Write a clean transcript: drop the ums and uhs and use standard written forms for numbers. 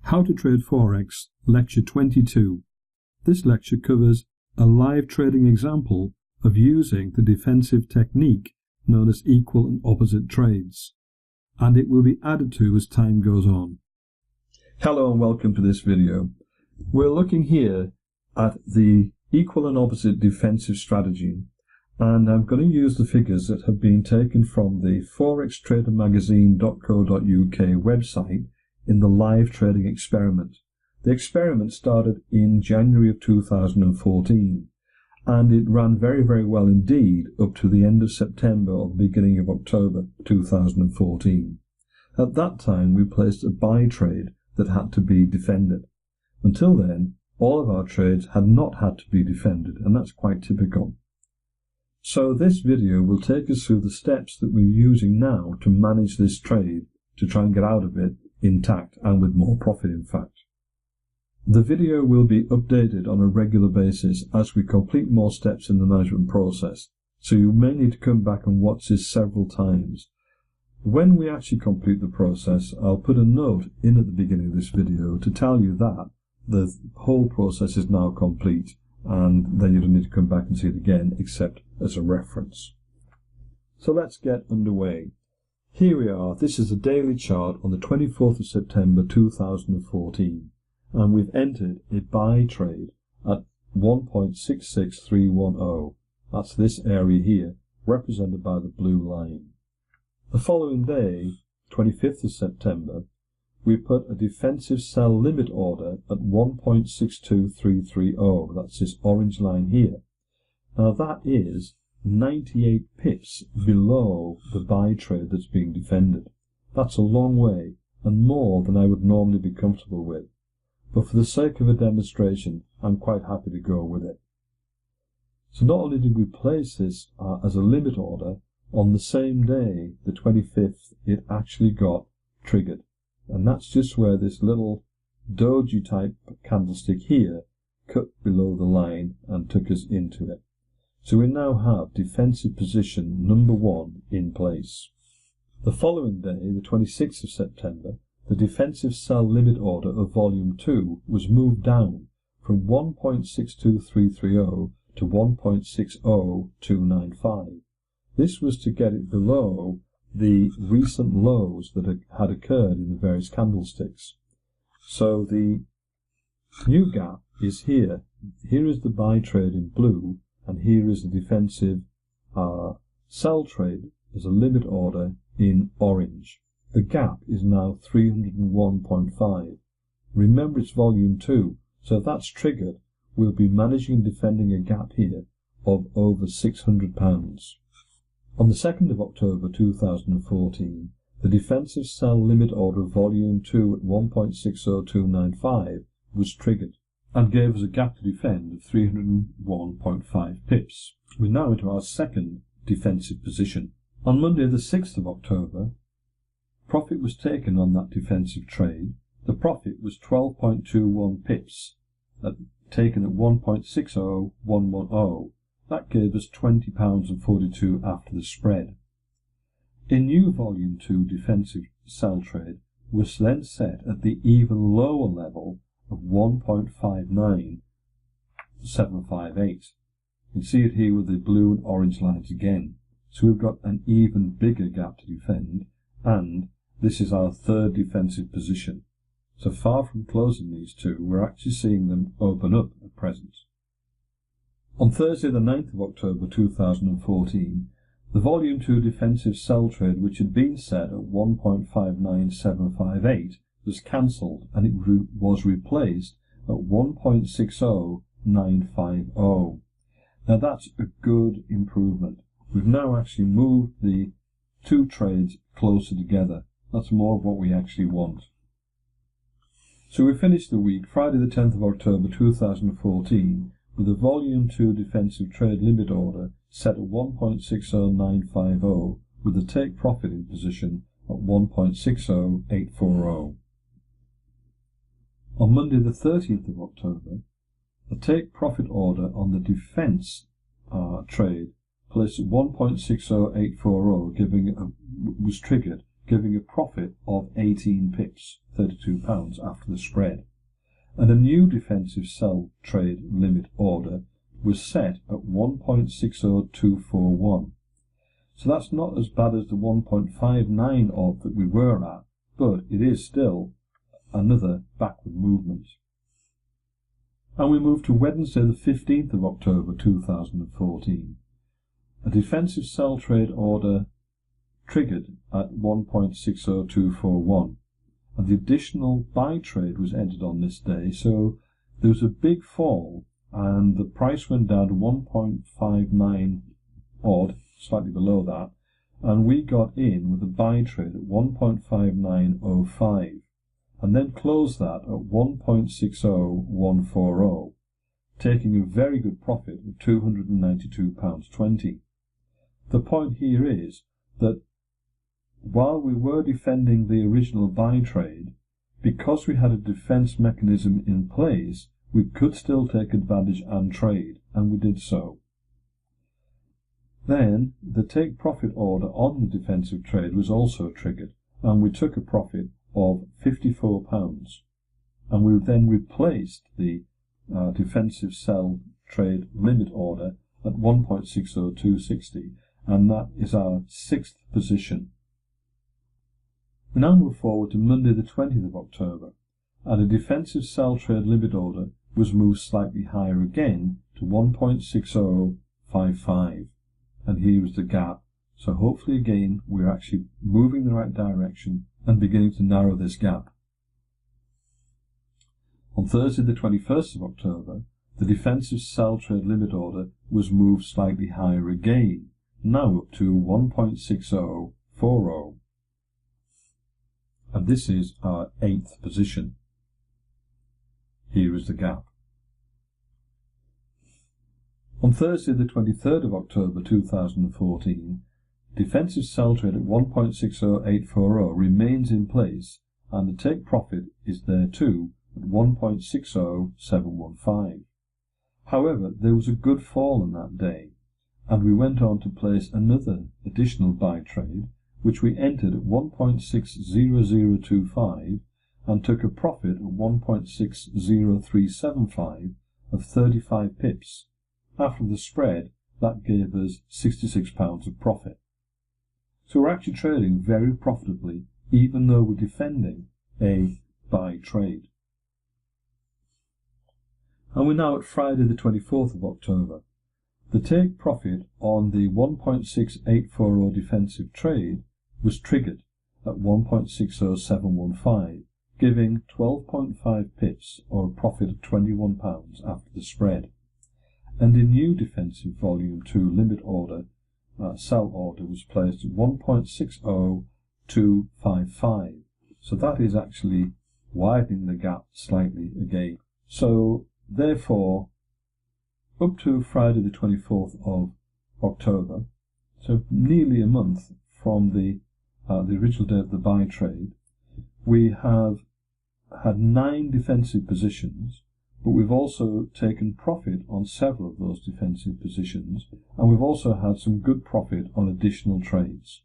How to Trade Forex, Lecture 22. This lecture covers a live trading example of using the defensive technique known as equal and opposite trades, and it will be added to as time goes on. Hello and welcome to this video. We're looking here at the equal and opposite defensive strategy, and I'm going to use the figures that have been taken from the forextradermagazine.co.uk website in the live trading experiment. The experiment started in January of 2014 and it ran very well indeed up to the end of September or the beginning of October 2014. At that time we placed a buy trade that had to be defended. Until then all of our trades had not had to be defended, and that's quite typical. So this video will take us through the steps that we're using now to manage this trade to try and get out of it intact and with more profit in fact. The video will be updated on a regular basis as we complete more steps in the management process, so you may need to come back and watch this several times. When we actually complete the process, I'll put a note in at the beginning of this video to tell you that the whole process is now complete, and then you don't need to come back and see it again except as a reference. So let's get underway. Here we are. This is a daily chart on the 24th of September 2014, and we've entered a buy trade at 1.66310. That's this area here, represented by the blue line. The following day, 25th of September, we put a defensive sell limit order at 1.62330. That's this orange line here. Now that is 98 pips below the buy trade that's being defended. That's a long way and more than I would normally be comfortable with, but for the sake of a demonstration I'm quite happy to go with it. So not only did we place this as a limit order, on the same day, the 25th, it actually got triggered, and that's just where this little doji type candlestick here cut below the line and took us into it. So we now have defensive position number 1 in place. The following day, the 26th of September, the defensive sell limit order of volume 2 was moved down from 1.62330 to 1.60295. This was to get it below the recent lows that had occurred in the various candlesticks. So the new gap is here. Here is the buy trade in blue, and here is the defensive sell trade as a limit order in orange. The gap is now 301.5. Remember it's volume 2, so if that's triggered, we'll be managing and defending a gap here of over £600. On the 2nd of October 2014, the defensive sell limit order of volume 2 at 1.60295 was triggered and gave us a gap to defend of 301.5 pips. We're now into our second defensive position. On Monday the 6th of October, profit was taken on that defensive trade. The profit was 12.21 pips, taken at 1.60110. That gave us £20.42 after the spread. A new volume 2 defensive sell trade was then set at the even lower level of 1.59758. You can see it here with the blue and orange lines again. So we've got an even bigger gap to defend, and this is our third defensive position. So far from closing these two, we're actually seeing them open up at present. On Thursday the 9th of October 2014, the volume 2 defensive sell trade, which had been set at 1.59758, was cancelled and it was replaced at 1.60950. Now that's a good improvement. We've now actually moved the two trades closer together. That's more of what we actually want. So we finished the week, Friday the 10th of October 2014, with a volume 2 defensive trade limit order set at 1.60950 with a take profit in position at 1.60840. On Monday the 13th of October, a take profit order on the defence trade placed at 1.60840 was triggered, giving a profit of 18 pips, £32 after the spread. And a new defensive sell trade limit order was set at 1.60241. So that's not as bad as the 1.59 odd that we were at, but it is still another backward movement. And we move to Wednesday the 15th of October 2014. A defensive sell trade order triggered at 1.60241, and the additional buy trade was entered on this day, so there was a big fall and the price went down to 1.59 odd, slightly below that, and we got in with a buy trade at 1.5905 and then closed that at 1.60140, taking a very good profit of £292.20. The point here is that while we were defending the original buy trade, because we had a defense mechanism in place, we could still take advantage and trade, and we did so. Then the take profit order on the defensive trade was also triggered, and we took a profit of £54, and we then replaced the defensive sell trade limit order at 1.60260, and that is our 6th position. We now move forward to Monday the 20th of October, and a defensive sell trade limit order was moved slightly higher again to 1.6055, and here was the gap. So hopefully again we're actually moving in the right direction and beginning to narrow this gap. On Thursday the 21st of October, the defensive sell trade limit order was moved slightly higher again, now up to 1.6040. And this is our 8th position. Here is the gap. On Thursday the 23rd of October 2014, defensive sell trade at 1.60840 remains in place, and the take profit is there too at 1.60715. However, there was a good fall on that day, and we went on to place another additional buy trade, which we entered at 1.60025 and took a profit of 1.60375 of 35 pips. After the spread, that gave us £66 of profit. So we're actually trading very profitably, even though we're defending a buy trade. And we're now at Friday the 24th of October. The take profit on the 1.6840 defensive trade was triggered at 1.60715, giving 12.5 pips or a profit of £21 after the spread. And a new defensive volume 2 limit order, sell order, was placed at 1.60255. So that is actually widening the gap slightly again. So therefore, up to Friday the 24th of October, so nearly a month from the original day of the buy trade, we have had 9 defensive positions, but we've also taken profit on several of those defensive positions, and we've also had some good profit on additional trades.